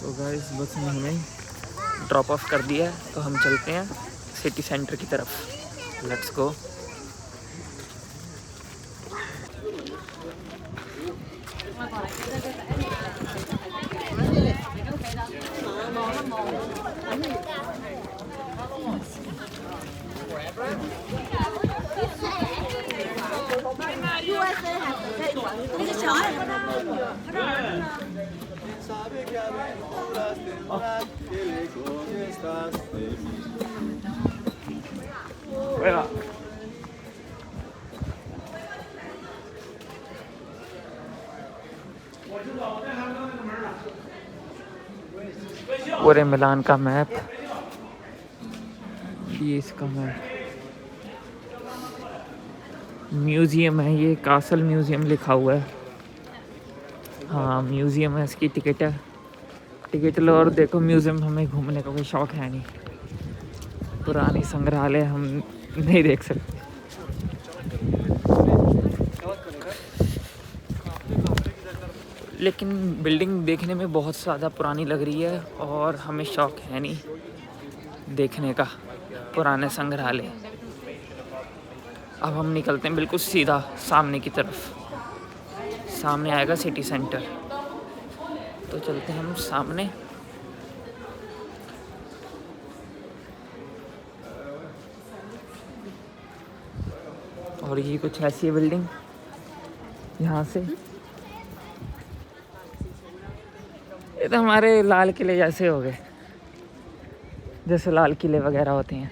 तो गाइस बस ने हमें ड्रॉप ऑफ कर दिया है, तो हम चलते हैं सिटी सेंटर की तरफ। Let's go. पूरे मिलान का मैप, ये इसका मैप। म्यूज़ियम है ये, कासल म्यूज़ियम लिखा हुआ है। हाँ म्यूज़ियम है, इसकी टिकट है। टिकट लो और देखो। म्यूज़ियम हमें घूमने का कोई शौक़ है नहीं, पुरानी संग्रहालय हम नहीं देख सकते। लेकिन बिल्डिंग देखने में बहुत ज़्यादा पुरानी लग रही है और हमें शौक़ है नहीं देखने का पुराने संग्रहालय। अब हम निकलते हैं बिल्कुल सीधा सामने की तरफ। सामने आएगा सिटी सेंटर, तो चलते हैं हम सामने। और ये कुछ ऐसी है बिल्डिंग, यहाँ से ये तो हमारे लाल किले जैसे हो गए, जैसे लाल किले वगैरह होते हैं।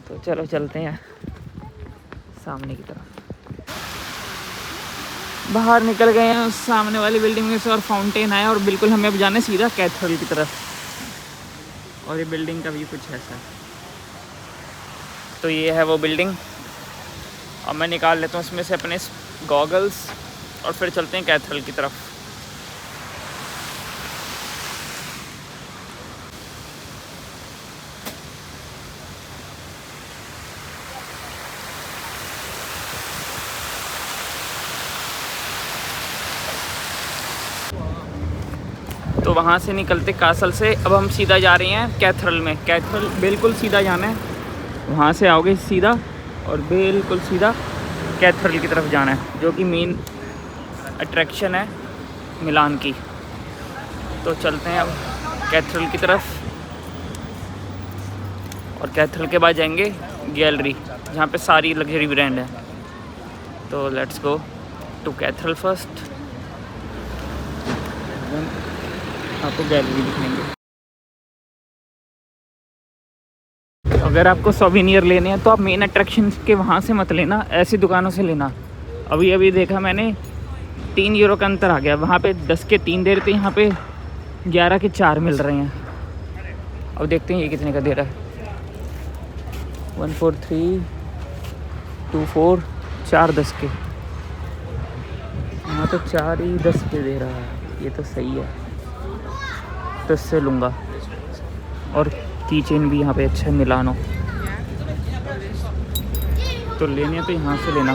तो चलो चलते हैं सामने की तरफ। बाहर निकल गए हैं उस सामने वाली बिल्डिंग में से, और फाउंटेन है, और बिल्कुल हमें अब जाने सीधा कैथेड्रल की तरफ। और ये बिल्डिंग का भी कुछ ऐसा है। तो ये है वो बिल्डिंग। अब मैं निकाल लेता हूँ उसमें से अपने गॉगल्स, और फिर चलते हैं कैथेड्रल की तरफ। तो वहाँ से निकलते कासल से अब हम सीधा जा रहे हैं कैथेड्रल में। कैथेड्रल बिल्कुल सीधा जाना है, वहाँ से आओगे सीधा और बिल्कुल सीधा कैथेड्रल की तरफ जाना है, जो कि मेन अट्रैक्शन है मिलान की। तो चलते हैं अब कैथेड्रल की तरफ, और कैथेड्रल के बाद जाएंगे गैलरी, जहाँ पे सारी लग्जरी ब्रांड है। तो let's go to cathedral first, आपको गैलरी दिखाएंगे। अगर आपको सोवेनियर लेने हैं तो आप मेन अट्रैक्शन के वहाँ से मत लेना, ऐसी दुकानों से लेना। अभी अभी देखा मैंने 3 यूरो का अंतर आ गया। वहाँ पे 10 के 3 दे रहे थे, यहाँ पे 11 के 4 मिल रहे हैं। अब देखते हैं ये कितने का दे रहा है। 14324 4 10 के। यहाँ तो 4 ही 10 के दे रहा है, ये तो सही है, तो इससे लूँगा। और की चेन भी यहाँ पे अच्छा मिलानो, तो लेने तो यहाँ से लेना।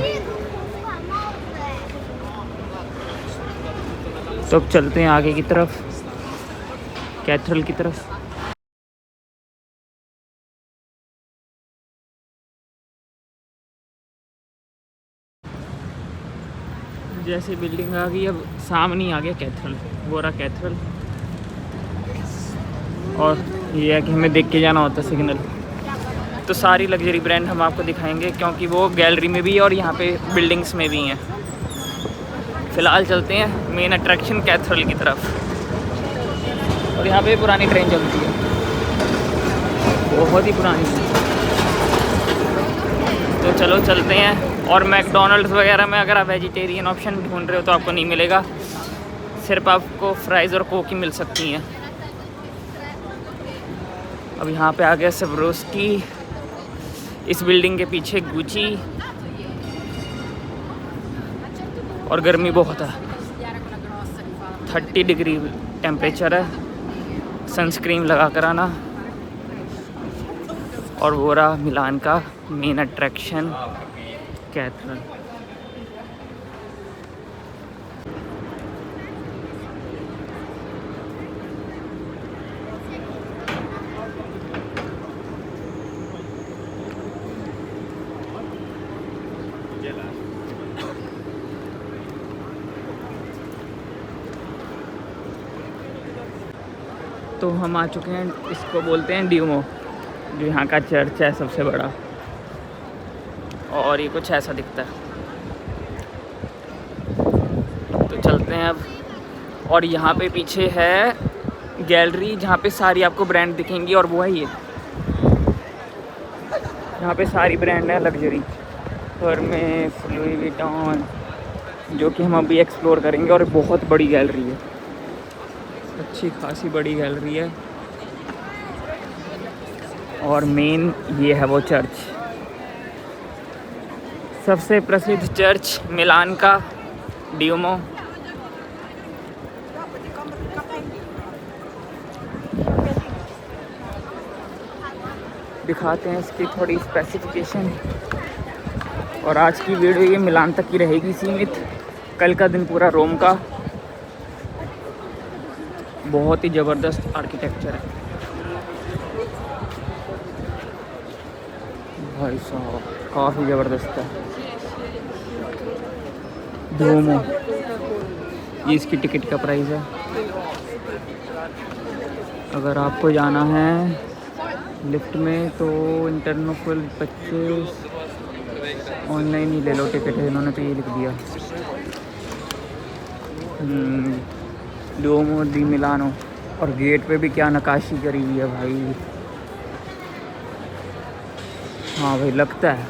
तो अब चलते हैं आगे की तरफ, कैथेड्रल की तरफ। जैसे बिल्डिंग आ गई, अब सामने आ गया कैथेड्रल, वो रहा कैथेड्रल। और ये है कि हमें देख के जाना होता है सिग्नल। तो सारी लग्जरी ब्रांड हम आपको दिखाएंगे, क्योंकि वो गैलरी में भी और यहाँ पे बिल्डिंग्स में भी हैं। फ़िलहाल चलते हैं मेन अट्रैक्शन कैथेड्रल की तरफ। और यहाँ पे पुरानी ट्रेन चलती है, बहुत ही पुरानी। तो चलो चलते हैं। और मैकडोनल्ड्स वगैरह में अगर आप वेजिटेरियन ऑप्शन ढूंढ रहे हो तो आपको नहीं मिलेगा, सिर्फ आपको फ्राइज़ और कोक ही मिल सकती हैं। अब यहाँ पे आ गया सवरोस्की। इस बिल्डिंग के पीछे गुची, और गर्मी बहुत है, 30 डिग्री टेम्परेचर है। सनस्क्रीन लगा कर आना। और वो रहा मिलान का मेन अट्रैक्शन कैथेड्रल। तो हम आ चुके हैं, इसको बोलते हैं ड्यूमो, जो यहाँ का चर्च है सबसे बड़ा। और ये कुछ ऐसा दिखता है। तो चलते हैं अब। और यहाँ पे पीछे है गैलरी, जहाँ पे सारी आपको ब्रांड दिखेंगी, और वो है ये, यहाँ पे सारी ब्रांड है लग्जरी, हर्मेस, लुई विटॉन, जो कि हम अभी एक्सप्लोर करेंगे। और बहुत बड़ी गैलरी है, अच्छी खासी बड़ी गैलरी है। और मेन ये है वो चर्च, सबसे प्रसिद्ध चर्च मिलान का ड्यूमो। दिखाते हैं इसकी थोड़ी स्पेसिफिकेशन। और आज की वीडियो ये मिलान तक की रहेगी सीमित, कल का दिन पूरा रोम का। बहुत ही ज़बरदस्त आर्किटेक्चर है भाई साहब, काफ़ी ज़बरदस्त है ड्यूमो। ये इसकी टिकट का प्राइस है। अगर आपको जाना है लिफ्ट में तो इंटरनल 25, ऑनलाइन ही ले लो टिकट है, इन्होंने तो ये लिख दिया ड्यूमो दी मिलानो। और गेट पे भी क्या नक्काशी करी हुई है भाई। हाँ भाई, लगता है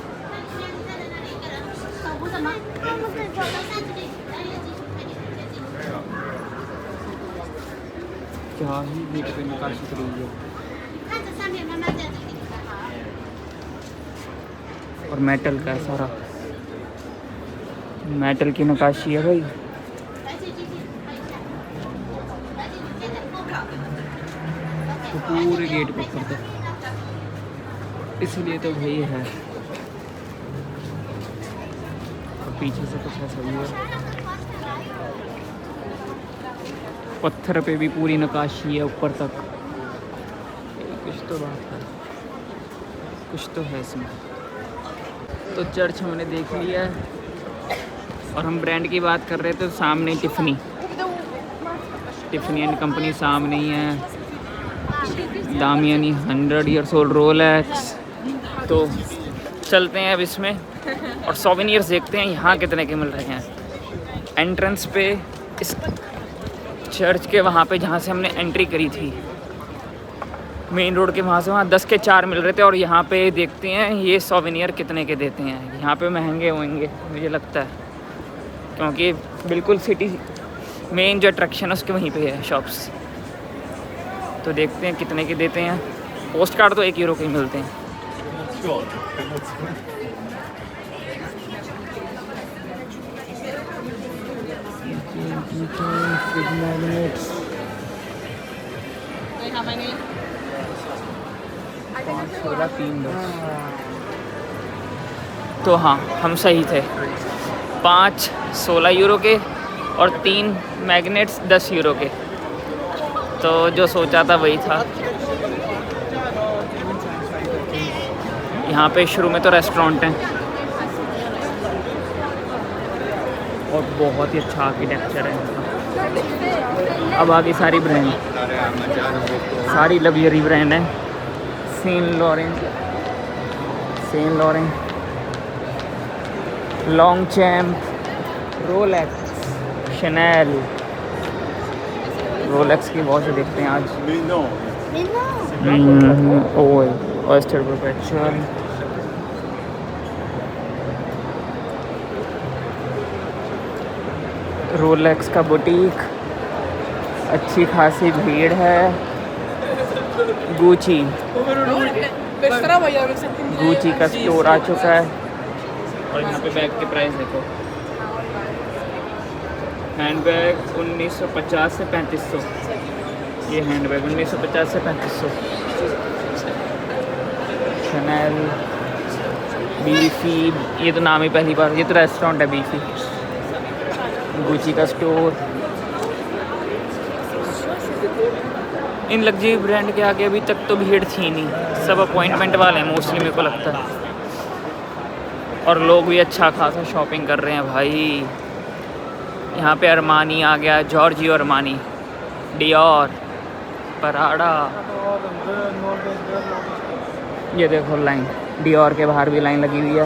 क्या ही गेट पे नक्काशी करी हुई है। और मेटल का सारा मेटल की नक्काशी है भाई। तो पूरे गेट पे ऊपर तक, इसलिए तो भाई है। और पीछे से कुछ ऐसा ही है, पत्थर पे भी पूरी नक्काशी है ऊपर तक। कुछ तो बात है, कुछ तो है इसमें। तो चर्च हमने देख लिया है। और हम ब्रांड की बात कर रहे थे, तो सामने टिफ़नी एंड कंपनी सामने ही है। दामियानी 100 ईयर्स ओल्ड रोलेक्स। तो चलते हैं अब इसमें और सोवेनियर्स देखते हैं यहाँ कितने के मिल रहे हैं। एंट्रेंस पे इस चर्च के वहाँ पे जहाँ से हमने एंट्री करी थी मेन रोड के, वहाँ से वहाँ 10 के 4 मिल रहे थे। और यहाँ पे देखते हैं ये सोवेनियर कितने के देते हैं। यहाँ पे महंगे होंगे मुझे लगता है, क्योंकि बिल्कुल सिटी मेन जो अट्रैक्शन है उसके वहीं पे है शॉप्स। तो देखते हैं कितने के देते हैं। पोस्ट कार्ड तो 1 यूरो के ही मिलते हैं। तो हाँ, हम सही थे। 5 16 यूरो के और 3 मैग्नेट्स 10 यूरो के। तो जो सोचा था वही था। यहाँ पे शुरू में तो रेस्टोरेंट हैं और बहुत ही अच्छा आर्किटेक्चर है इनका। अब आगे सारी ब्रांड, सारी लग्जरी ब्रांड है। Saint Laurent, Longchamp, Rolex, Chanel. Rolex की बहुत से देखते हैं आज। ऑयस्टर परपेचुअल, रोलेक्स का बुटीक, अच्छी खासी भीड़ है। गुची का स्टोर आ चुका है। और यहाँ पे बैग के प्राइस देखो। हैंडबैग 1950 से 3500। ये हैंडबैग 1950 से 3500। शनेल, बीफी, ये तो नाम ही पहली बार, ये तो रेस्टोरेंट है बीफी। गुची का स्टोर। इन लग्जरी ब्रांड के आगे अभी तक तो भीड़ थी नहीं, सब अपॉइंटमेंट वाले हैं मोस्टली मेरे को लगता है। और लोग भी अच्छा खासा शॉपिंग कर रहे हैं भाई। यहाँ पे अरमानी आ गया, जॉर्जियो अरमानी, डियोर, पराडा। ये देखो लाइन, डियोर के बाहर भी लाइन लगी हुई है।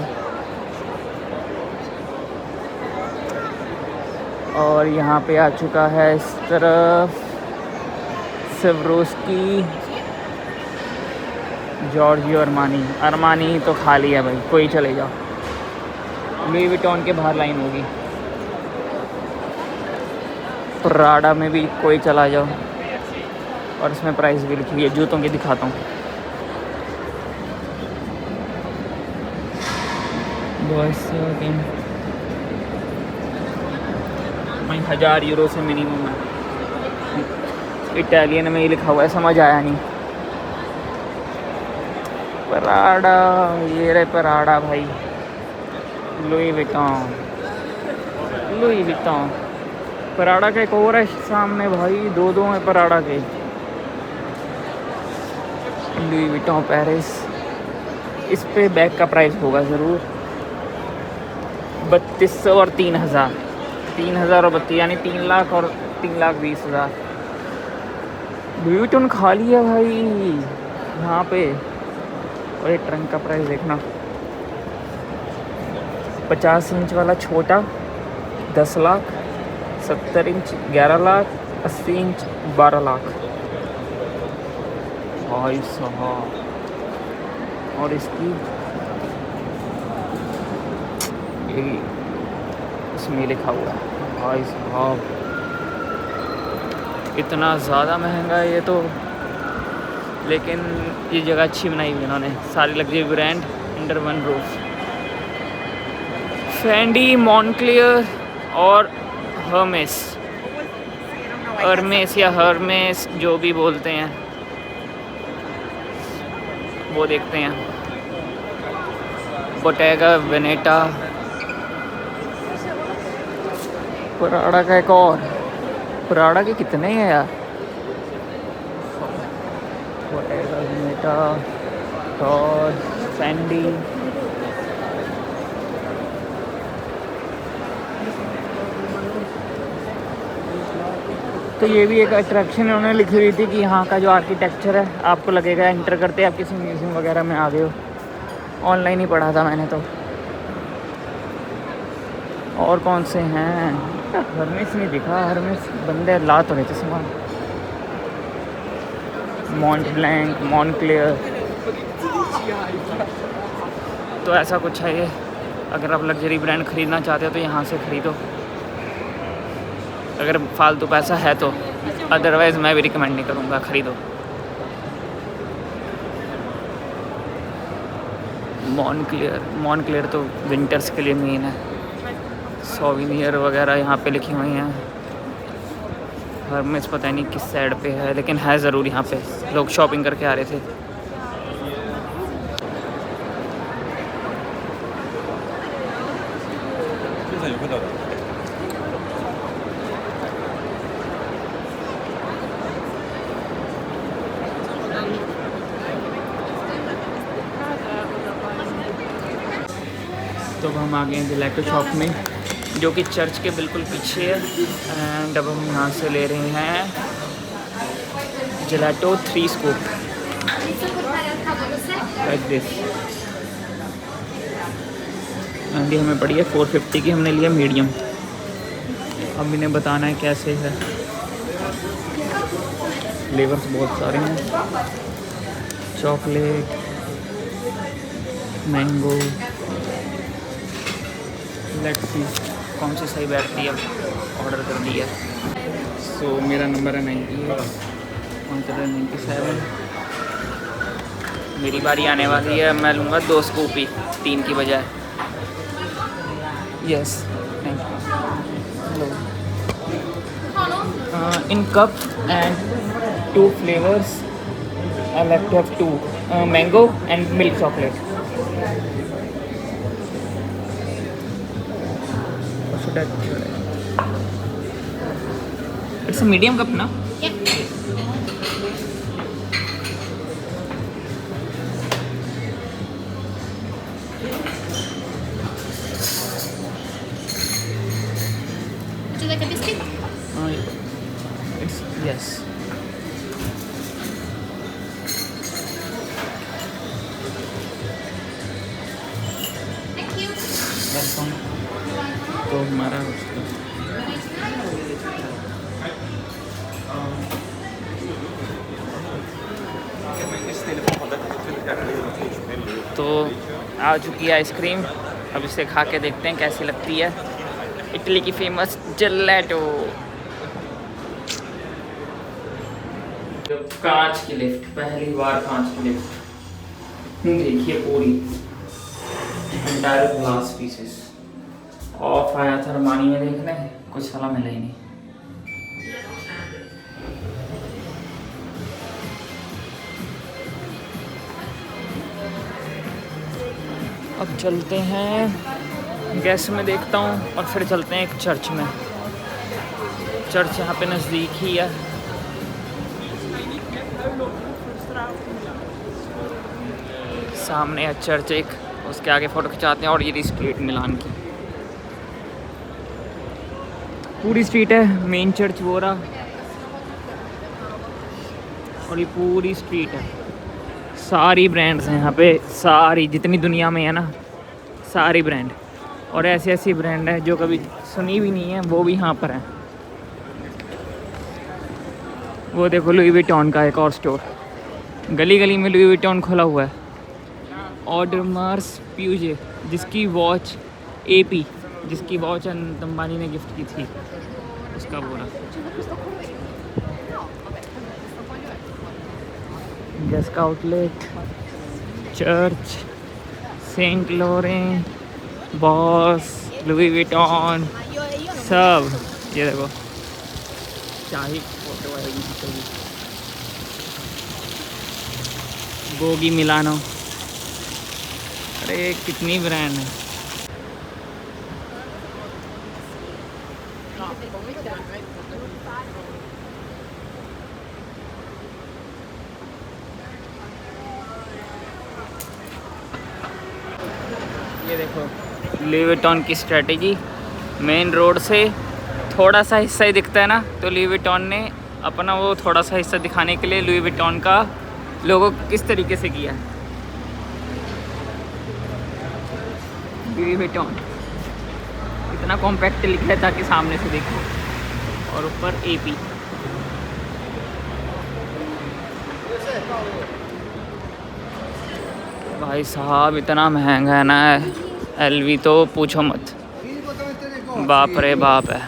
और यहाँ पे आ चुका है इस तरफ सेवरोस्की, जॉर्जियो अरमानी। अरमानी तो खाली है भाई, कोई चले जाओ। लुई विटॉन के बाहर लाइन होगी। प्राडा में भी कोई चला जाओ। और इसमें प्राइस भी लिखी हुई है। जूतों की दिखाता हूँ। बस 1000 यूरो से मिनिमम है। इटालियन में ही लिखा हुआ है, समझ आया नहीं। पराडा, ये रहे पराडा भाई। Louis Vuitton, Louis Vuitton. Prada का एक और है सामने भाई, दो हैं पराडा के। Louis Vuitton Paris. इस पे बैग का प्राइस होगा ज़रूर 3200 और 3000। 3000 और 32, यानी 3 लाख और 3,20,000। लुई विटॉन खाली है भाई यहाँ पे। और ये ट्रंक का प्राइस देखना, 50 इंच वाला छोटा 10 लाख, 70 इंच 11 लाख, 80 इंच 12 लाख भाई साहब। और इसकी इसमें लिखा हुआ है भाई साहब, इतना ज़्यादा महंगा है ये तो। लेकिन ये जगह अच्छी बनाई हुई इन्होंने, सारी luxury brand under one roof. Fendi, Moncler और हर्मेस, हर्मेस या हर्मेस जो भी बोलते हैं वो देखते हैं। बोटेगा वेनेटा। पराडा का एक और, पराडा के कितने हैं यार। बोटेगा वेनेटा, टॉड, सैंडी। तो ये भी एक अट्रैक्शन उन्होंने लिखी हुई थी कि यहाँ का जो आर्किटेक्चर है आपको लगेगा एंटर करते आप किसी म्यूज़ियम वगैरह में आ गए हो। ऑनलाइन ही पढ़ा था मैंने तो। और कौन से हैं, हर्मेस नहीं दिखा। हर्मेस बंदे ला तो रहे थे सामान। Mont Blanc, Moncler. तो ऐसा कुछ है ये। अगर आप लग्जरी ब्रांड ख़रीदना चाहते हो तो यहाँ से ख़रीदो, अगर फालतू पैसा है तो। अदरवाइज़ मैं भी रिकमेंड नहीं करूँगा, ख़रीदो। मॉन्क्लेयर तो विंटर्स के लिए मेन है। सोविनियर वगैरह यहाँ पे लिखी हुई हैं। हर्मेस पता नहीं किस साइड पे है, लेकिन है ज़रूर यहाँ पे। लोग शॉपिंग करके आ रहे थे। तो अब हम आ गए हैं जेलेटो शॉप में, जो कि चर्च के बिल्कुल पीछे है। एंड अब हम यहाँ से ले रहे हैं जेलेटो 3 स्कूप लाइक दिस। एंड ये हमें पड़ी है 450 की, हमने लिया मीडियम। अब इन्हें बताना है कैसे है। फ्लेवर्स बहुत सारे हैं, चॉकलेट, मैंगो। लेट्स सी कौन सी सही बैठती है। ऑर्डर कर दिया। सो मेरा नंबर है 98, 97। मेरी बारी आने वाली है। मैं लूँगा 2 स्कूप ही, 3 की बजाय। Yes, thank you. Hello. In cup and 2 flavours. I like to have 2 mango and milk chocolate. It's a medium cup, na? Yeah. Would you like a biscuit? It's yes. तो आ चुकी है आइसक्रीम, अब इसे खा के देखते हैं कैसी लगती है। इटली की फेमस जेलेटो। कांच की लिफ्ट, पहली बार कांच की लिफ्ट देखिए पूरी एंटायर ग्लास पीसेस। ऑफ आया था रमानी में देखने, कुछ साला मिला ही नहीं। अब चलते हैं गैस में देखता हूँ और फिर चलते हैं एक चर्च में। चर्च यहाँ पे नज़दीक ही है। सामने है चर्च एक, उसके आगे फ़ोटो खिंचाते हैं। और ये स्ट्रीट मिलान की पूरी स्ट्रीट है, मेन चर्च वो रहा और ये पूरी स्ट्रीट है। सारी ब्रांड्स हैं यहाँ पे, सारी जितनी दुनिया में है ना, सारी ब्रांड। और ऐसी ऐसी ब्रांड है जो कभी सुनी भी नहीं है, वो भी यहाँ पर है। वो देखो लुई विटॉन का एक और स्टोर, गली गली में लुई विटॉन खोला हुआ है। ऑडमार्स प्यूजे, जिसकी वॉच एपी, जिसकी वॉच अनंत अंबानी ने गिफ्ट की थी, उसका बोला। गैस का outlet, church, Saint Laurent, Boss, Louis Vuitton, सब। ये देखो शाही फोटो आएगी कभी। बोगी मिलानो, अरे कितनी ब्रांड है। ये देखो लुई विटॉन की स्ट्रेटेजी, मेन रोड से थोड़ा सा हिस्सा ही दिखता है ना, तो लुई विटॉन ने अपना वो थोड़ा सा हिस्सा दिखाने के लिए लुई विटॉन का लोगो किस तरीके से किया है। लुई विटॉन इतना कॉम्पैक्ट लिखा है ताकि सामने से देखो, और ऊपर एपी। भाई साहब इतना महंगा है ना एलवी, तो पूछो मत, बाप रे बाप है।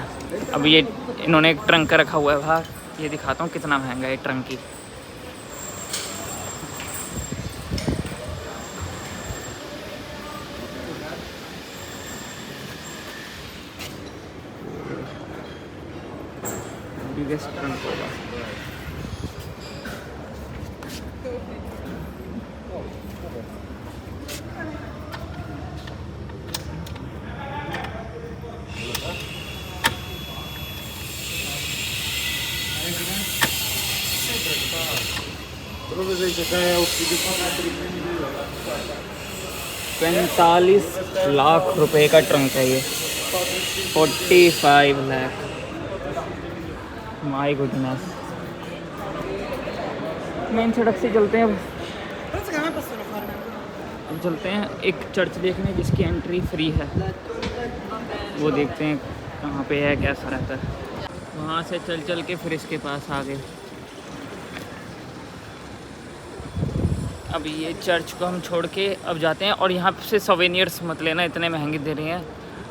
अब ये इन्होंने एक ट्रंक रखा हुआ है बाहर, ये दिखाता हूँ कितना महंगा है ट्रंक की। बिगेस्ट ट्रंक होगा। ₹45 लाख का ट्रंक है ये, 45 लाख। My goodness. मेन सड़क से चलते हैं अब चलते हैं एक चर्च देखने जिसकी एंट्री फ्री है, वो देखते हैं कहाँ पे है, कैसा रहता है। वहाँ से चल चल के फिर इसके पास आ गए। अब ये चर्च को हम छोड़ के अब जाते हैं, और यहाँ से सोवेनियर्स मत लेना, इतने महंगे दे रहे हैं।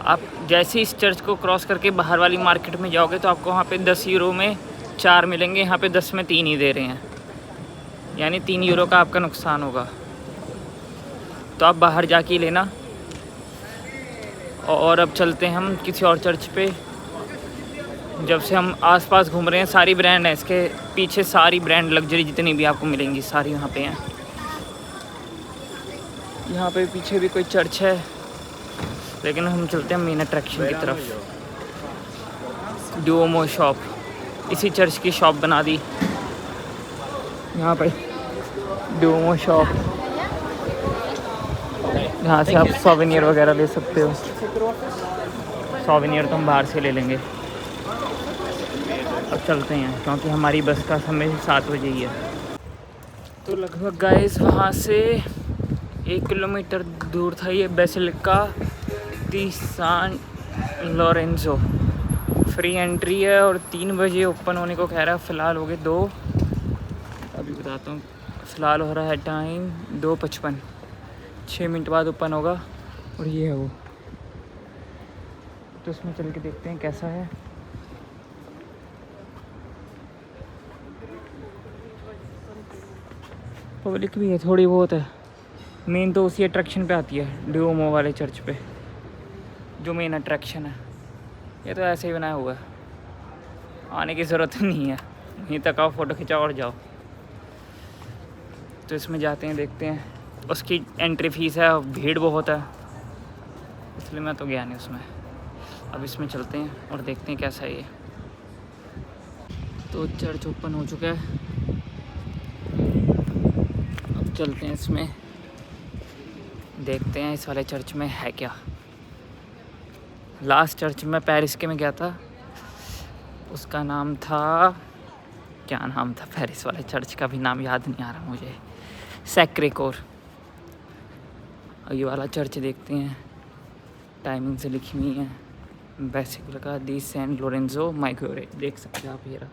आप जैसे इस चर्च को क्रॉस करके बाहर वाली मार्केट में जाओगे तो आपको वहाँ पे 10 यूरो में 4 मिलेंगे, यहाँ पे 10 में 3 ही दे रहे हैं, यानी 3 यूरो का आपका नुकसान होगा। तो आप बाहर जाके ही लेना। और अब चलते हैं हम किसी और चर्च पे। जब से हम आसपास घूम रहे हैं, सारी ब्रांड है इसके पीछे, सारी ब्रांड लग्जरी जितनी भी आपको मिलेंगी सारी यहाँ पे हैं। यहाँ पे पीछे भी कोई चर्च है, लेकिन हम चलते हैं मेन अट्रैक्शन की तरफ। डुओमो शॉप, इसी चर्च की शॉप बना दी यहाँ पे, डुओमो शॉप। यहाँ से आप सोवेनियर वगैरह ले सकते हो। सोवेनियर तो हम बाहर से ले लेंगे। अब चलते हैं क्योंकि हमारी बस का समय 7 बजे ही है। तो लगभग गाइस वहाँ से 1 किलोमीटर दूर था ये बेसिलिका दी सान लोरेंजो। फ्री एंट्री है और 3 बजे ओपन होने को कह रहा है। फ़िलहाल हो गए 2, अभी बताता हूँ। फ़िलहाल हो रहा है टाइम 2:55। 6 मिनट बाद ओपन होगा और ये है वो। तो उसमें चल के देखते हैं कैसा है। पब्लिक भी है थोड़ी बहुत है। मेन तो उसी अट्रैक्शन पे आती है, ड्यूमो वाले चर्च पे, जो मेन अट्रैक्शन है। ये तो ऐसे ही बनाया हुआ है, आने की ज़रूरत नहीं है, यहीं तक आओ, फ़ोटो खिंचाओ और जाओ। तो इसमें जाते हैं, देखते हैं। उसकी एंट्री फ़ीस है, भीड़ बहुत है, इसलिए मैं तो गया नहीं उसमें। अब इसमें चलते हैं और देखते हैं कैसा है ये। तो चर्च ओपन हो चुका है, अब चलते हैं इसमें, देखते हैं इस वाले चर्च में है क्या। लास्ट चर्च में पेरिस के में गया था, उसका नाम था, क्या नाम था पेरिस वाले चर्च का भी नाम याद नहीं आ रहा मुझे, सैक्रे कोर। ये वाला चर्च देखते हैं, टाइमिंग से लिखी हुई है, बेसिलिका दी सैन लोरेंजो माइग्योरे, देख सकते हैं आप। ये रहा।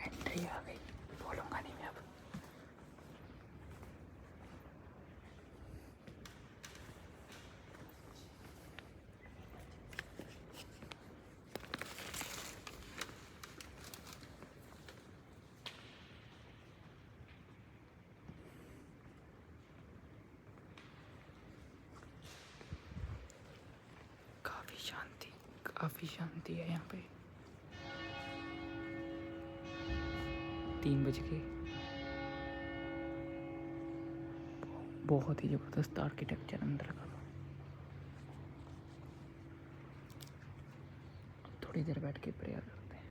एंट्री आ गई, बोलूँगा नहीं मैं अब। काफ़ी शांति है यहाँ पे। 3 बज के, बहुत ही ज़बरदस्त आर्किटेक्चर अंदर का। थोड़ी देर बैठ के प्रेयर करते हैं।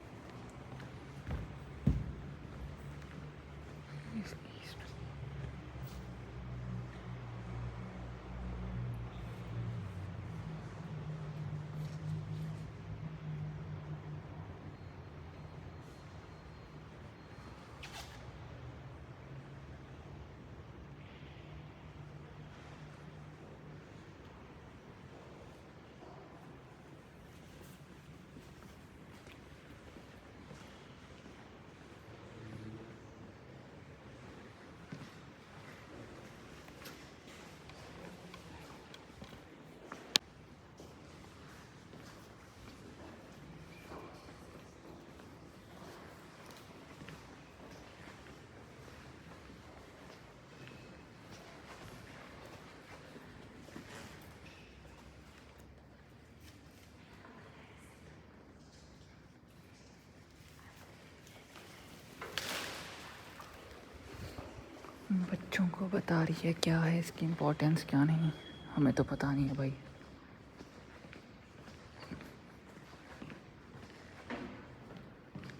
बच्चों को बता रही है क्या है इसकी इम्पोर्टेंस, क्या नहीं, हमें तो पता नहीं है भाई।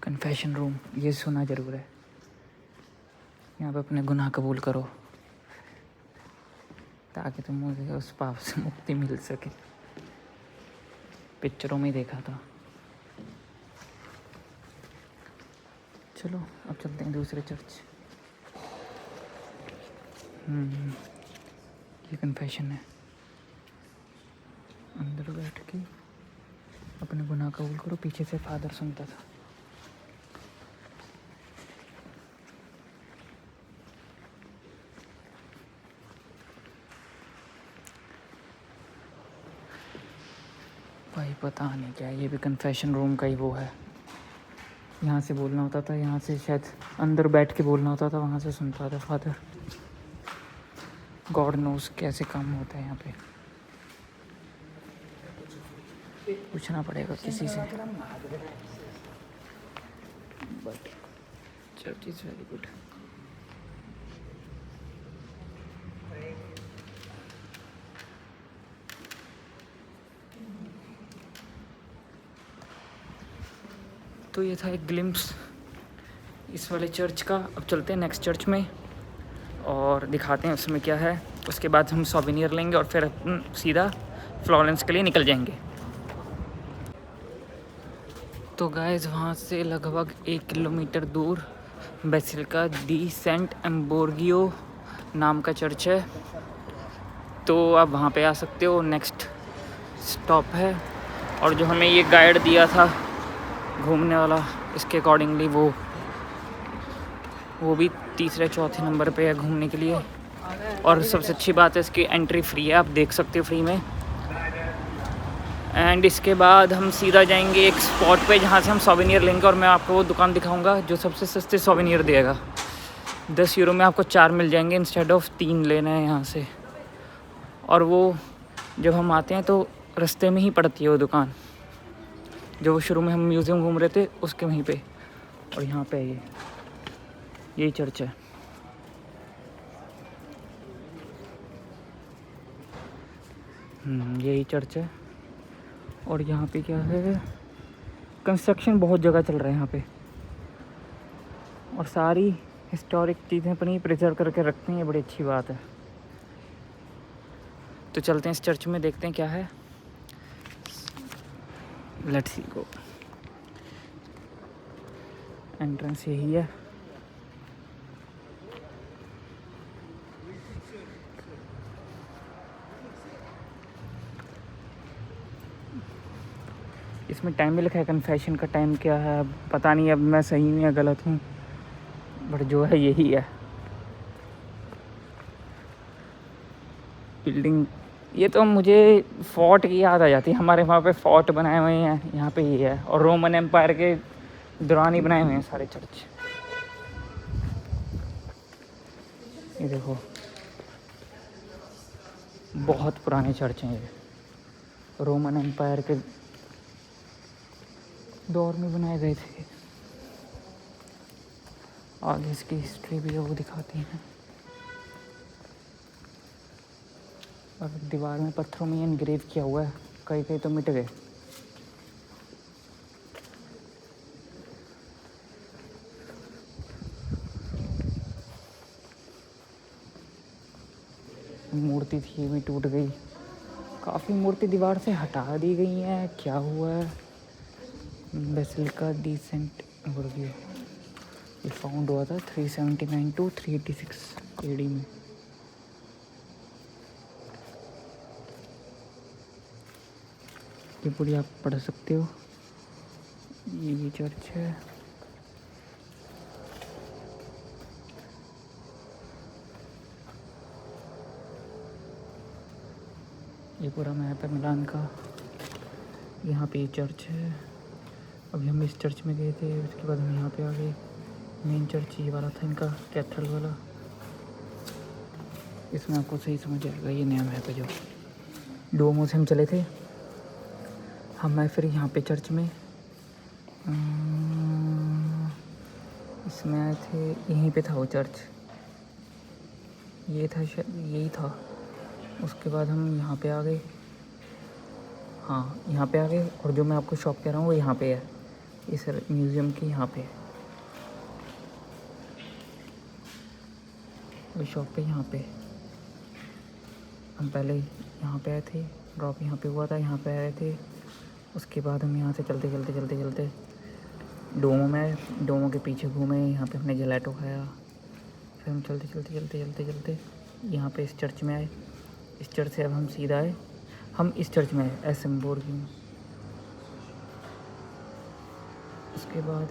कन्फेशन रूम, ये सुना ज़रूर है। यहाँ पे अपने गुनाह कबूल करो ताकि तुम मुझे उस पाप से मुक्ति मिल सके। पिक्चरों में ही देखा था। चलो अब चलते हैं दूसरे चर्च। ये कन्फेशन है, अंदर बैठ के अपने गुनाह कबूल करो। पीछे से फादर सुनता था। भाई पता नहीं क्या, ये भी कन्फेशन रूम का ही वो है। यहाँ से बोलना होता था, यहाँ से शायद अंदर बैठ के बोलना होता था, वहाँ से सुनता था फादर। गॉड नोस कैसे काम होता है यहाँ पे, पूछना पड़ेगा किसी से। But church is very good. तो ये था एक ग्लिम्स इस वाले चर्च का। अब चलते हैं नेक्स्ट चर्च में और दिखाते हैं उसमें क्या है। उसके बाद हम सोवेनियर लेंगे और फिर सीधा फ्लोरेंस के लिए निकल जाएंगे। तो गाइस वहाँ से लगभग 1 किलोमीटर दूर बेसिलिका दी सेंट एम्बोर्गियो नाम का चर्च है। तो आप वहाँ पे आ सकते हो। नेक्स्ट स्टॉप है। और जो हमें ये गाइड दिया था घूमने वाला, इसके अकॉर्डिंगली वो भी तीसरे चौथे नंबर पे है घूमने के लिए। और सबसे अच्छी बात है इसकी एंट्री फ्री है, आप देख सकते हो फ्री में। एंड इसके बाद हम सीधा जाएंगे एक स्पॉट पे जहाँ से हम सोवेनियर लेंगे, और मैं आपको वो दुकान दिखाऊंगा जो सबसे सस्ते सोवेनियर देगा। 10 यूरो में आपको 4 मिल जाएंगे इंस्टेड ऑफ 3 लेना है यहाँ से। और वो जब हम आते हैं तो रास्ते में ही पड़ती है वो दुकान, जो वो शुरू में हम म्यूज़ियम घूम रहे थे उसके वहीं पे। और यहाँ पे यही चर्च है। यही चर्च है। और यहाँ पे क्या है, कंस्ट्रक्शन बहुत जगह चल रहा है यहाँ पे, और सारी हिस्टोरिक चीज़ें अपनी प्रिजर्व करके रखती हैं, ये बड़ी अच्छी बात है। तो चलते हैं इस चर्च में, देखते हैं क्या है। Let's see go. एंट्रेंस यही है। इसमें टाइम भी लिखा है, कन्फेशन का टाइम क्या है पता नहीं, अब मैं सही में या गलत हूँ, बट जो है यही है। बिल्डिंग ये तो मुझे फोर्ट की याद आ जाती है, हमारे वहाँ पे फोर्ट बनाए हुए हैं, यहाँ पे ये है। और रोमन एम्पायर के दौरान ही बनाए हुए हैं सारे चर्च। ये देखो बहुत पुराने चर्च हैं ये, रोमन एम्पायर के दौर में बनाए गए थे। आगे इसकी हिस्ट्री भी है वो दिखाती हैं। और दीवार में पत्थरों में एनग्रेव किया हुआ है, कई कई तो मिट गए। मूर्ति थी ये भी टूट गई, काफ़ी मूर्ति दीवार से हटा दी गई हैं, क्या हुआ है। बेसिलिका डी सेंट वर्गियो ये फाउंड हुआ था 379 to 386 AD में। ये पूरी आप पढ़ सकते हो। ये भी चर्च है। ये पूरा मैप है मिलान का। यहाँ पे ये चर्च है। अभी हम इस चर्च में गए थे, उसके बाद हम यहाँ पे आ गए। मेन चर्च ये वाला था इनका, कैथेड्रल वाला। इसमें आपको सही समझ आएगा। ये नया मैप है जो डोमो से हम चले थे। हम मैं फिर यहाँ पे चर्च में इसमें आए थे, यहीं पे था वो चर्च, ये था शायद यही था। उसके बाद हम यहाँ पे आ गए। हाँ यहाँ पे आ गए। और जो मैं आपको शॉप कह रहा हूँ वो यहाँ पे है, इस म्यूज़ियम के यहाँ पे। वो शॉप पे यहाँ पे हम पहले यहाँ पे आए थे, ड्रॉप यहाँ पे हुआ था, यहाँ पे आए थे। उसके बाद हम यहाँ से चलते चलते डोमो में, डोमो के पीछे घूमे, यहाँ पे हमने जलेटो खाया। फिर हम चलते यहाँ पे इस चर्च में आए। इस चर्च से अब हम सीधा आए, हम इस चर्च में आए एसेम्बोर्गियो में। उसके बाद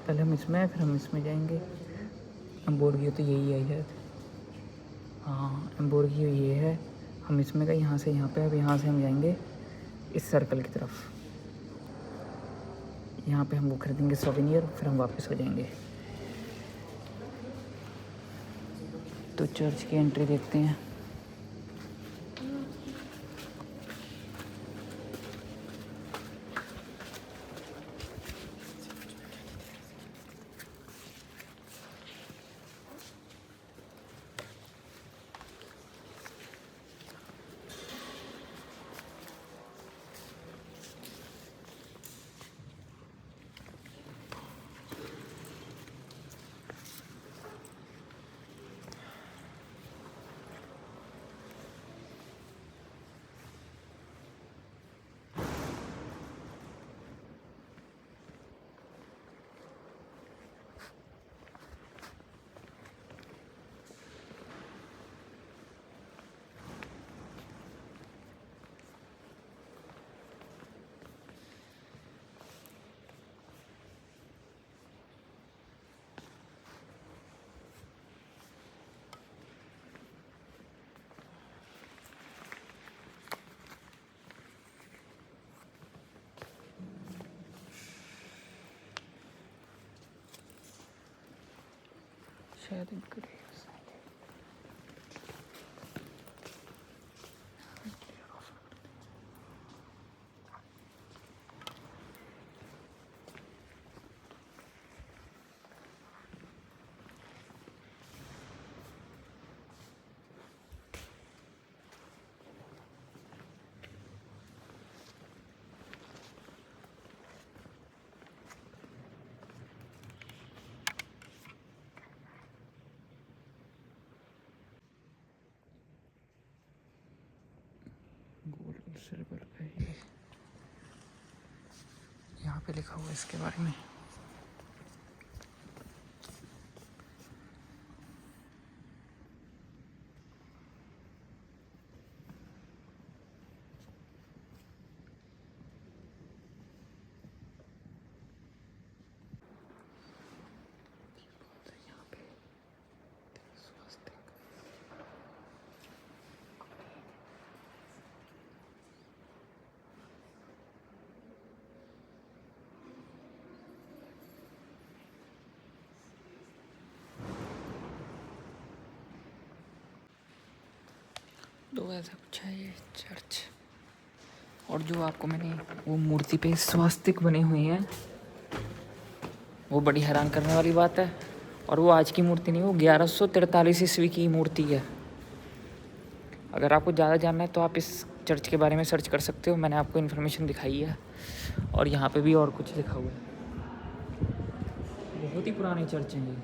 पहले हम इसमें आए, फिर हम इसमें जाएंगे। एम्बोर्गियो तो यही है शायद, हाँ एम्बोर्गियो ये है। हम इसमें गए, यहाँ से यहाँ पे। अब यहाँ से हम जाएंगे इस सर्कल की तरफ। यहाँ पे हम वो खरीदेंगे सोवेनियर, फिर हम वापस हो जाएंगे। तो चर्च की एंट्री देखते हैं। शायद इनका गोल्ड सिल्वर का है। यहाँ पे लिखा हुआ है इसके बारे में। तो ऐसा कुछ है ये चर्च। और जो आपको मैंने वो मूर्ति पे स्वास्तिक बने हुए हैं, वो बड़ी हैरान करने वाली बात है। और वो आज की मूर्ति नहीं, वो 1143 ईस्वी की मूर्ति है। अगर आपको ज़्यादा जानना है तो आप इस चर्च के बारे में सर्च कर सकते हो, मैंने आपको इन्फॉर्मेशन दिखाई है। और यहाँ पे भी और कुछ लिखा हुआ है। बहुत ही पुराने चर्च हैं ये,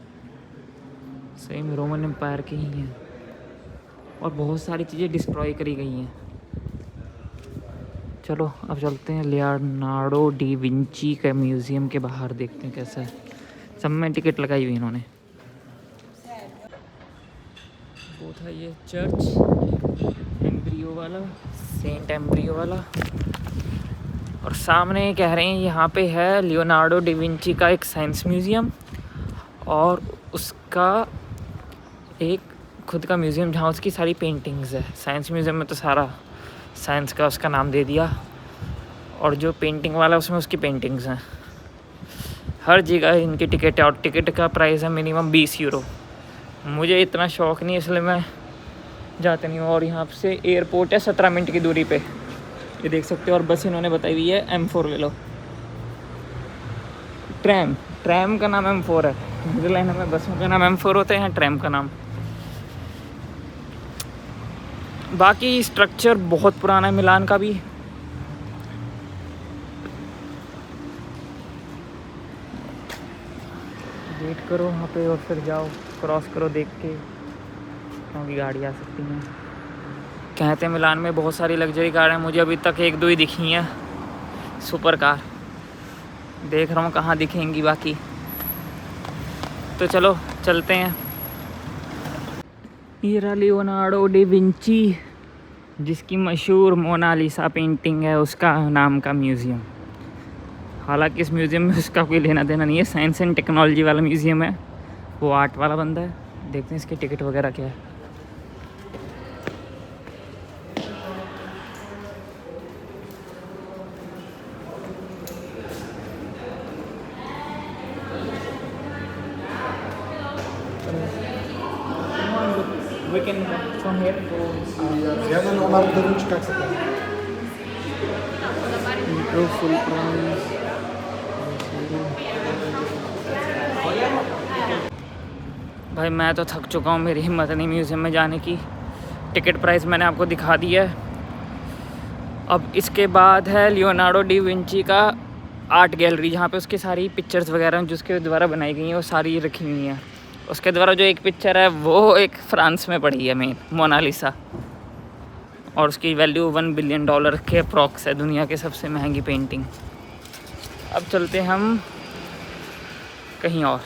सही में रोमन एम्पायर के ही हैं। और बहुत सारी चीज़ें डिस्ट्रॉय करी गई हैं। चलो अब चलते हैं लियोनार्डो डी विंची के म्यूज़ियम के बाहर, देखते हैं कैसा है। सब में टिकट लगाई हुई इन्होंने। वो था ये चर्च एम्ब्रियो वाला, सेंट एम्ब्रियो वाला। और सामने कह रहे हैं यहाँ पे है लियोनार्डो डी विंची का एक साइंस म्यूज़ियम और उसका एक खुद का म्यूज़ियम जहाँ उसकी सारी पेंटिंग्स है। साइंस म्यूज़ियम में तो सारा साइंस का उसका नाम दे दिया, और जो पेंटिंग वाला उसमें उसकी पेंटिंग्स हैं। हर जगह इनकी टिकट है और टिकट का प्राइस है मिनिमम 20 यूरो। मुझे इतना शौक़ नहीं, इसलिए मैं जाता नहीं हूँ। और यहाँ से एयरपोर्ट है 17 मिनट की दूरी पे, ये देख सकते हो। और बस इन्होंने बताई हुई है M4 ले लो। ट्रैम का नाम M4 है। नीदरलैंड में बसों का नाम M4 होते हैं, ट्रैम का नाम। बाकी स्ट्रक्चर बहुत पुराना है मिलान का भी। वेट करो वहाँ पे और फिर जाओ, क्रॉस करो देख के, क्योंकि गाड़ी आ सकती हैं। कहते हैं मिलान में बहुत सारी लग्जरी कार हैं, मुझे अभी तक 1-2 ही दिखी हैं सुपर कार। देख रहा हूँ कहाँ दिखेंगी बाकी। तो चलो चलते हैं। ये रहा लियोनार्डो डी विंची, जिसकी मशहूर मोनालिसा पेंटिंग है, उसका नाम का म्यूज़ियम। हालांकि इस म्यूज़ियम में उसका कोई लेना देना नहीं है, साइंस एंड टेक्नोलॉजी वाला म्यूज़ियम है, वो आर्ट वाला बंदा है। देखते हैं इसकी टिकट वगैरह क्या है। We can from here go. Ja, Leonardo da Vinci, как se kaže? Full price. भाई मैं तो थक चुका हूँ, मेरी हिम्मत नहीं म्यूज़ियम में जाने की। टिकट प्राइस मैंने आपको दिखा दी है। अब इसके बाद है लियोनार्डो डी विंची का आर्ट गैलरी, जहाँ पे उसकी सारी पिक्चर्स वगैरह जिसके द्वारा बनाई गई हैं वो सारी रखी हुई हैं। उसके द्वारा जो एक पिक्चर है वो एक फ्रांस में पड़ी है मेन, मोनालिसा, और उसकी वैल्यू $1 बिलियन के अप्रॉक्स है, दुनिया के सबसे महंगी पेंटिंग। अब चलते हम कहीं और,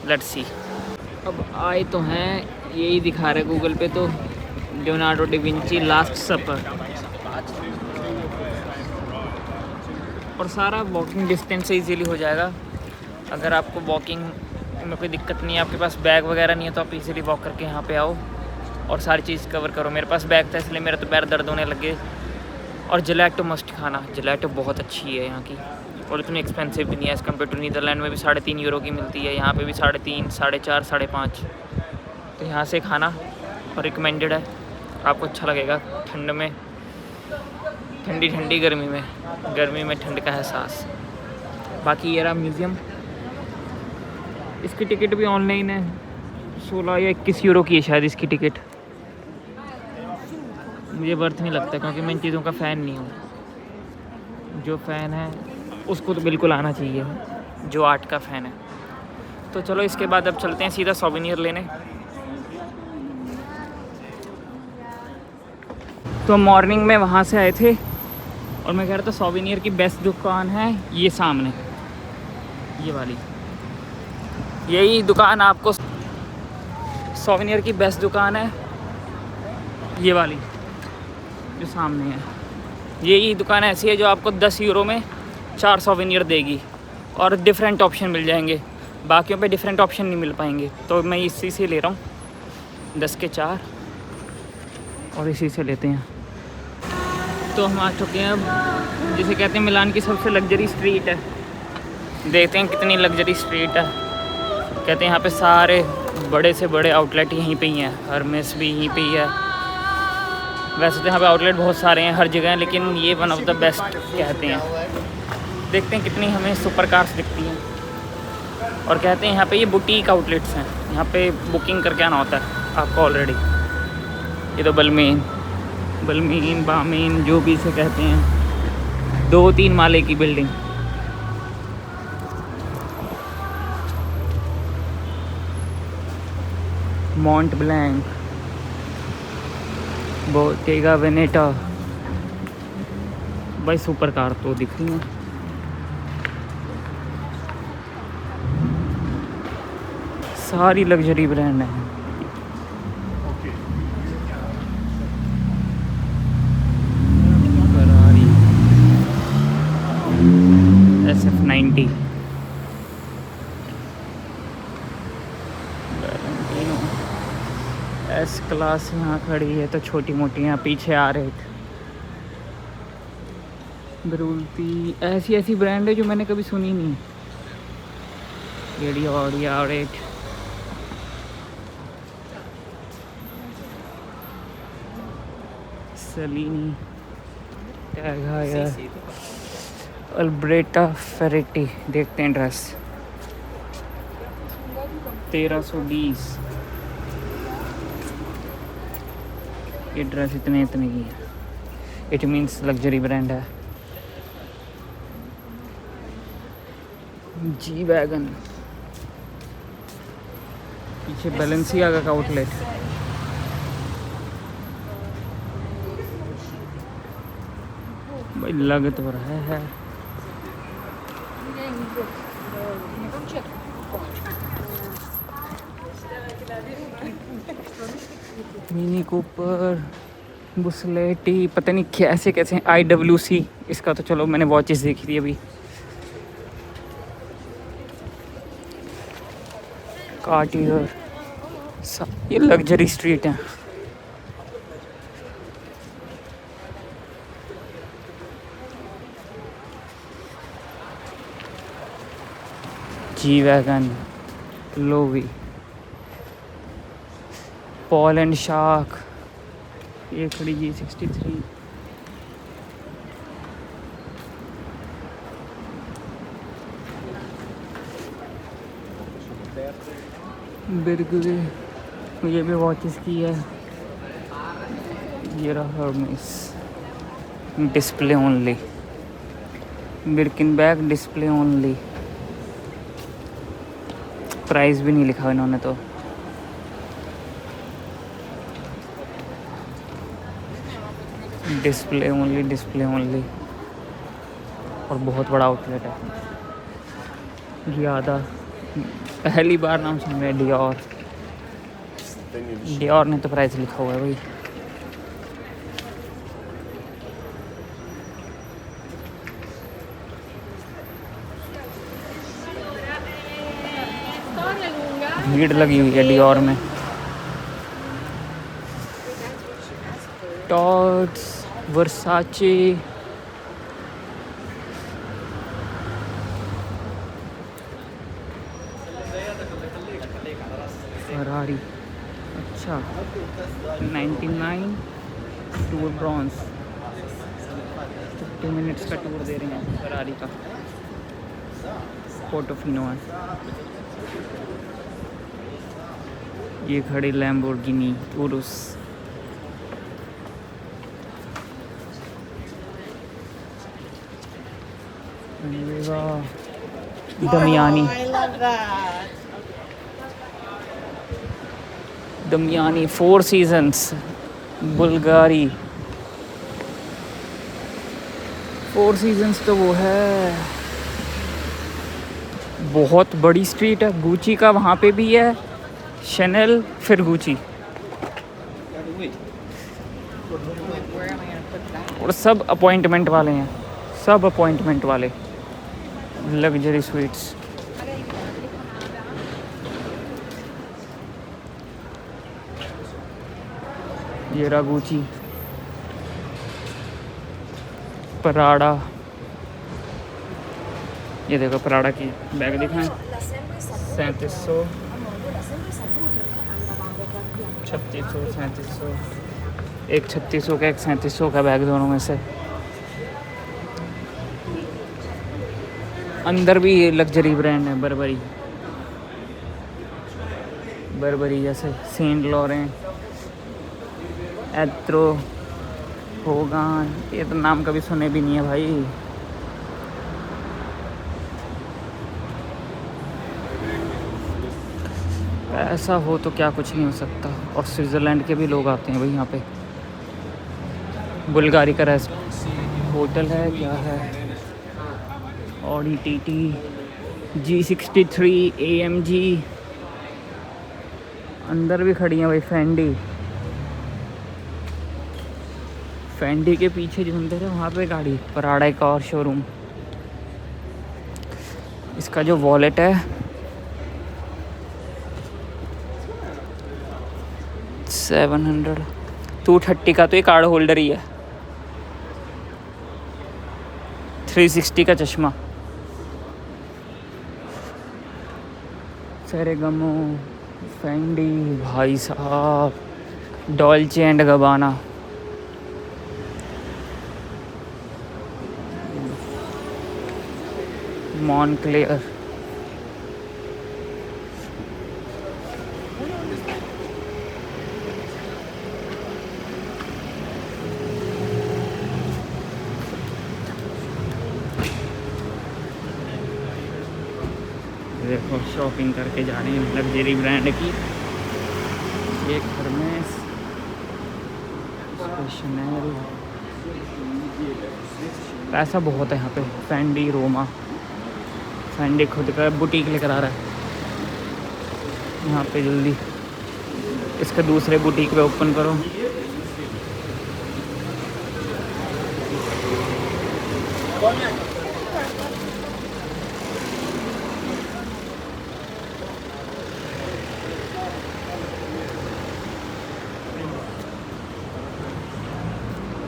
लेट्स सी। अब आए तो हैं, यही दिखा रहे गूगल पे तो, लियोनार्डो डी विंची लास्ट सपर। और सारा वॉकिंग डिस्टेंस से इजीली हो जाएगा। अगर आपको वॉकिंग में कोई दिक्कत नहीं है, आपके पास बैग वगैरह नहीं है, तो आप इजीली वॉक करके यहाँ पे आओ और सारी चीज़ कवर करो। मेरे पास बैग था इसलिए मेरा तो पैर दर्द होने लगे। और जलेटो मस्ट खाना, जलेटो बहुत अच्छी है यहाँ की, और इतनी एक्सपेंसिव भी नहीं है एज़ कम्पेयर टू नीदरलैंड में भी 3.5 यूरो की मिलती है, यहाँ पे भी 3.5, 4.5, 5.5। तो यहाँ से खाना और रिकमेंडेड है, आपको अच्छा लगेगा ठंड में, ठंडी ठंडी गर्मी में ठंड का एहसास। बाकी ये रहा म्यूज़ियम, इसकी टिकट भी ऑनलाइन है, 16 या 21 यूरो की है शायद इसकी टिकट। मुझे वर्थ नहीं लगता क्योंकि मैं इन चीज़ों का फ़ैन नहीं हूँ। जो फ़ैन है उसको तो बिल्कुल आना चाहिए, जो आर्ट का फ़ैन है। तो चलो इसके बाद अब चलते हैं सीधा सोवेनियर लेने। तो मॉर्निंग में वहाँ से आए थे और मैं कह रहा था सोवेनियर की बेस्ट दुकान है ये सामने, ये वाली, यही दुकान आपको, सोवेनियर की बेस्ट दुकान है ये वाली जो सामने है। यही दुकान ऐसी है जो आपको 10 यूरो में 4 सोवेनियर देगी और डिफरेंट ऑप्शन मिल जाएंगे, बाकियों पे डिफरेंट ऑप्शन नहीं मिल पाएंगे। तो मैं इसी से ले रहा हूँ 10 के 4 और इसी से लेते हैं। तो हम आ चुके हैं अब, जिसे कहते हैं मिलान की सबसे लग्जरी स्ट्रीट है। देखते हैं कितनी लग्जरी स्ट्रीट है। कहते हैं यहाँ पे सारे बड़े से बड़े आउटलेट यहीं पे ही हैं, हरमेस भी यहीं पे ही है। वैसे तो यहाँ पे आउटलेट बहुत सारे हैं हर जगह, लेकिन ये वन ऑफ द बेस्ट कहते हैं। देखते हैं कितनी हमें सुपर कार्स दिखती हैं। और कहते हैं यहाँ पे ये बुटीक आउटलेट्स हैं, यहाँ पे बुकिंग करके आना होता है आपको ऑलरेडी। ये तो बलमीन बामीन जो भी इसे कहते हैं, 2-3 माले की बिल्डिंग। मॉन्ट ब्लैंक, बोटेगा वेनेटा, भाई सुपर कार तो दिख रही हैं। सारी लग्जरी ब्रांड है। फरारी SF90, एस क्लास यहाँ खड़ी है, तो छोटी मोटी यहाँ पीछे आ रहे थे। ब्रूलती, ऐसी ब्रांड है जो मैंने कभी सुनी नहीं। एडिया सलीनी, अल्ब्रेटा फेरेटी। देखते हैं ड्रेस 1320, ये ड्रेस इतने की है, इट मीन्स लग्जरी ब्रांड है। जी वैगन, पीछे बैलेंसियागा का आउटलेट। भाई लग तो रहा है। मिनी कूपर, बुसलेटी, पता नहीं कैसे हैं, IWC इसका तो चलो मैंने वॉचेस देखी थी अभी। कार्टियर, ये लग्जरी स्ट्रीट है। G wagon, Loewi, Paul and shark, ये खड़ी G63। बिरगुए, ये भी वॉचेस की है। ये रहा Hermès, display only, Birkin bag display only. Price भी नहीं लिखा इन्होंने तो। डिस्प्ले ओनली और बहुत बड़ा आउटलेट है। ज़्यादा पहली बार नाम सुन रहे हैं डियोर ने तो प्राइस लिखा हुआ है भाई। भीड़ लगी हुई है डियोर में। टॉर्च, वर्साचे, फरारी, अच्छा 99 टूर ब्रॉन्ज 50 मिनट्स का टूर दे रहे हैं फरारी का। पोर्टोफिनो है ये खड़ी Lamborghini Urus. Damiani Damiani 4 seasons Bulgari 4 seasons तो वो है। बहुत बड़ी स्ट्रीट है गुची का, वहाँ पे भी है शनेल फिर गुची और सब अपॉइंटमेंट वाले हैं, सब अपॉइंटमेंट वाले लग्जरी स्वीट्स। ये रागुची पराडा, ये देखो पराडा की बैग दिखाएं 3700 3600 3700 एक 3600 का एक 3700 का बैग दोनों में से। अंदर भी ये लग्जरी ब्रांड है बर्बरी जैसे सेंट लॉरेंट एत्रो होगान, ये तो नाम कभी सुने भी नहीं है भाई। ऐसा हो तो क्या कुछ नहीं हो सकता। और स्विट्ज़रलैंड के भी लोग आते हैं भाई यहाँ पे। बुल्गारी का रेस्ट होटल है क्या है, ऑडी TT G63 AMG। अंदर भी खड़ी हैं भाई फैंडी के पीछे जो अंदर है वहाँ पे गाड़ी पराडा का और शोरूम। इसका जो वॉलेट है 700 230 का, तो ये कार्ड होल्डर ही है। 360 का चश्मा फेरेगमो फैंडी भाई साहब, डॉल्चे एंड गबाना मॉनक्लेयर। देखो शॉपिंग करके जा रही हैं लग्जरी ब्रांड की। एक हरमेस स्टेशनरी, पैसा बहुत है यहाँ पे। फैंडी रोमा, फैंडी खुद का बुटीक लेकर आ रहा है यहाँ पे। जल्दी इसका दूसरे बुटीक पे ओपन करो।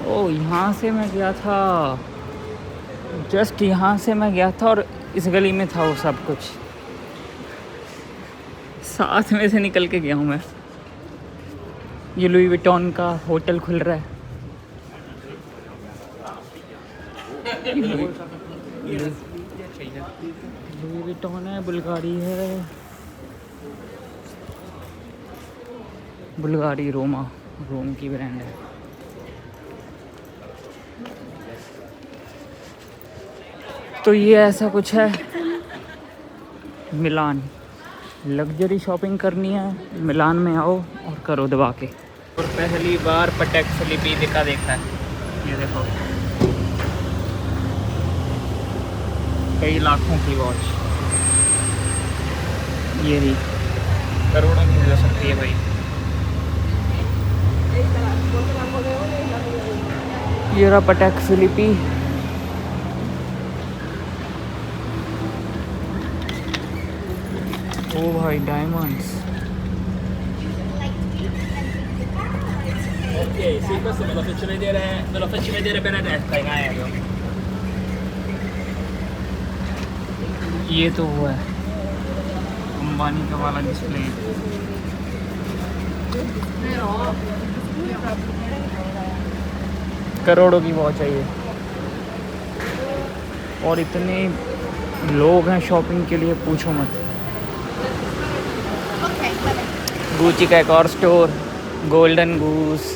ओ यहाँ से मैं गया था, जस्ट यहाँ से मैं गया था और इस गली में था वो सब कुछ, साथ में से निकल के गया हूँ मैं। ये लुई विटॉन का होटल खुल रहा है। लुई विटॉन है, बुल्गारी है, बुल्गारी रोमा, रोम की ब्रांड है। तो ये ऐसा कुछ है मिलान। लग्जरी शॉपिंग करनी है मिलान में आओ और करो दबा के। और पहली बार पटेक फिलिपी देखा है। ये देखो कई लाखों की वॉच, ये भी करोड़ों की हो सकती है भाई। ये रहा पटेक फिलिपी। ओ भाई diamonds. Ok, sì, questo me lo faccio vedere Benedetta in aereo. ये तो वो है अंबानी का वाला डिस्प्ले। करोड़ों की वॉच है ये। और इतने लोग हैं शॉपिंग के लिए, पूछो मत। गुची का एक और स्टोर, गोल्डन गूस।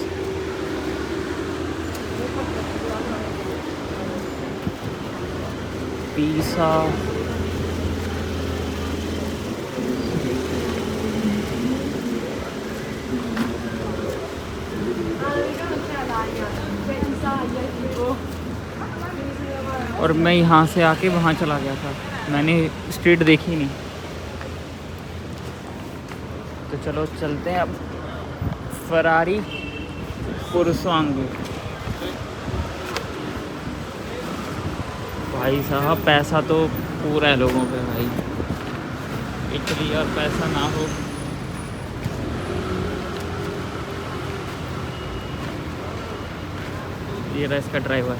पिज़्ज़ा, और मैं यहाँ से आके वहाँ चला गया था, मैंने स्ट्रीट देखी नहीं। तो चलो चलते हैं अब फरारी पुरस्वांग। भाई साहब पैसा तो पूरा है लोगों पे भाई, इटली और पैसा ना हो। ये रहा इसका ड्राइवर।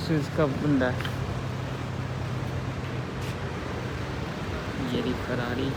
इसका बंदा है ये रही फरारी।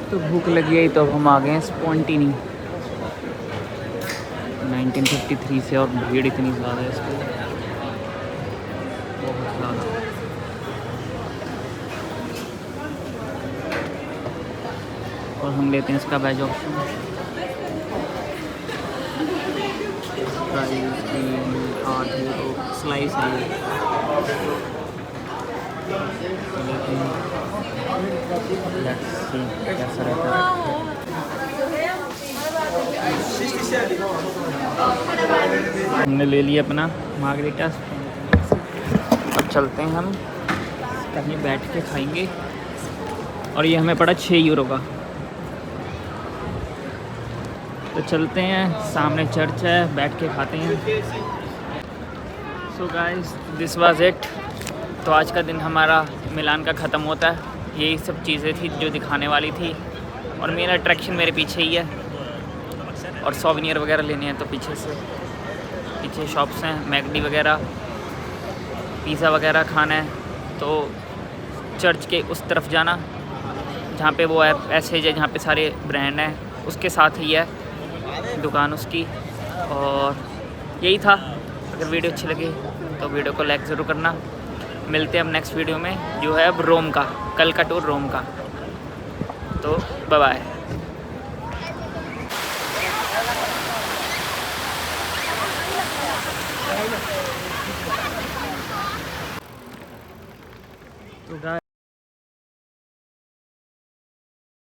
तो भूख लगी है तो अब हम आ गए हैं स्पॉन्टिनी 1953 से, और भीड़ इतनी ज़्यादा है इसकी, बहुत ज़्यादा। और हम लेते हैं इसका वेज ऑप्शन। स्लाइस है ये। लेकिन लेट्स सी कैसा रहता है। हमने ले लिया अपना मार्गरीटा, अब चलते हैं हम कहीं बैठ के खाएंगे। और ये हमें पड़ा 6 यूरो का। तो चलते हैं, सामने चर्च है, बैठ के खाते हैं। So guys this was it. तो आज का दिन हमारा मिलान का ख़त्म होता है। यही सब चीज़ें थी जो दिखाने वाली थी, और मेरा अट्रैक्शन मेरे पीछे ही है। और सोवेनियर वगैरह लेने हैं तो पीछे शॉप्स हैं, मैकडी वगैरह, पिज़्ज़ा वगैरह खाना है तो चर्च के उस तरफ जाना, जहाँ पे वो पैसेज है जहाँ पे सारे ब्रांड हैं, उसके साथ ही है दुकान उसकी। और यही था। अगर वीडियो अच्छी लगी तो वीडियो को लाइक ज़रूर करना। मिलते हैं अब नेक्स्ट वीडियो में, जो है अब रोम का, कल का टूर रोम का। तो बाय बाय। तो